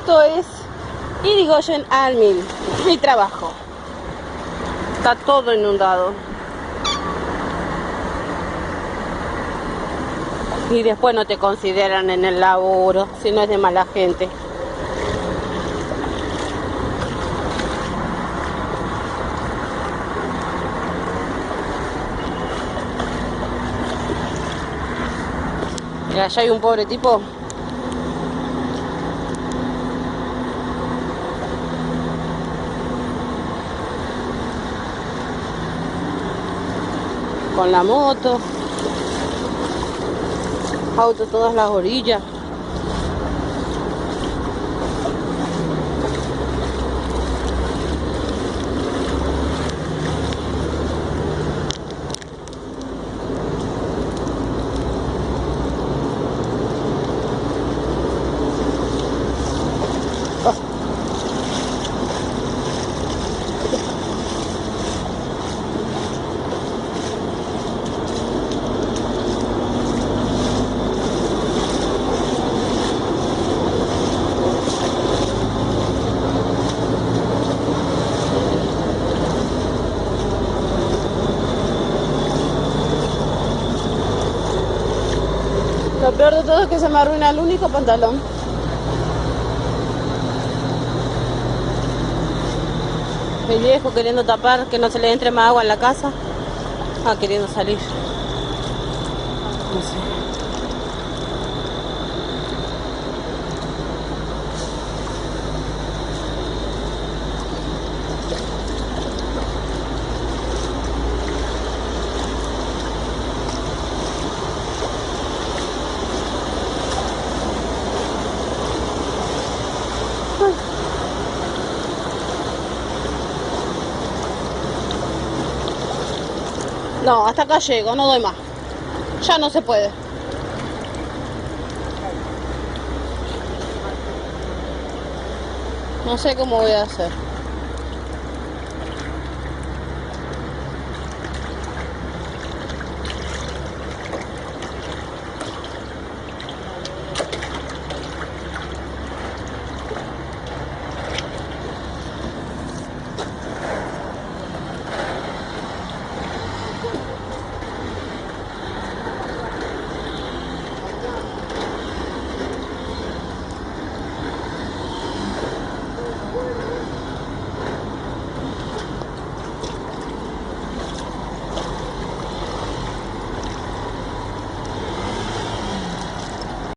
Esto es Irigoyen al mil, mi trabajo. Está todo inundado. Y después no te consideran en el laburo, si no es de mala gente. Mira, allá hay un pobre tipo. Con la moto. Auto todas las orillas. Lo peor de todo es que se me arruina el único pantalón. El viejo queriendo tapar que no se le entre más agua en la casa. Queriendo salir. No sé. No, hasta acá llego, no doy más. Ya no se puede. No sé cómo voy a hacer.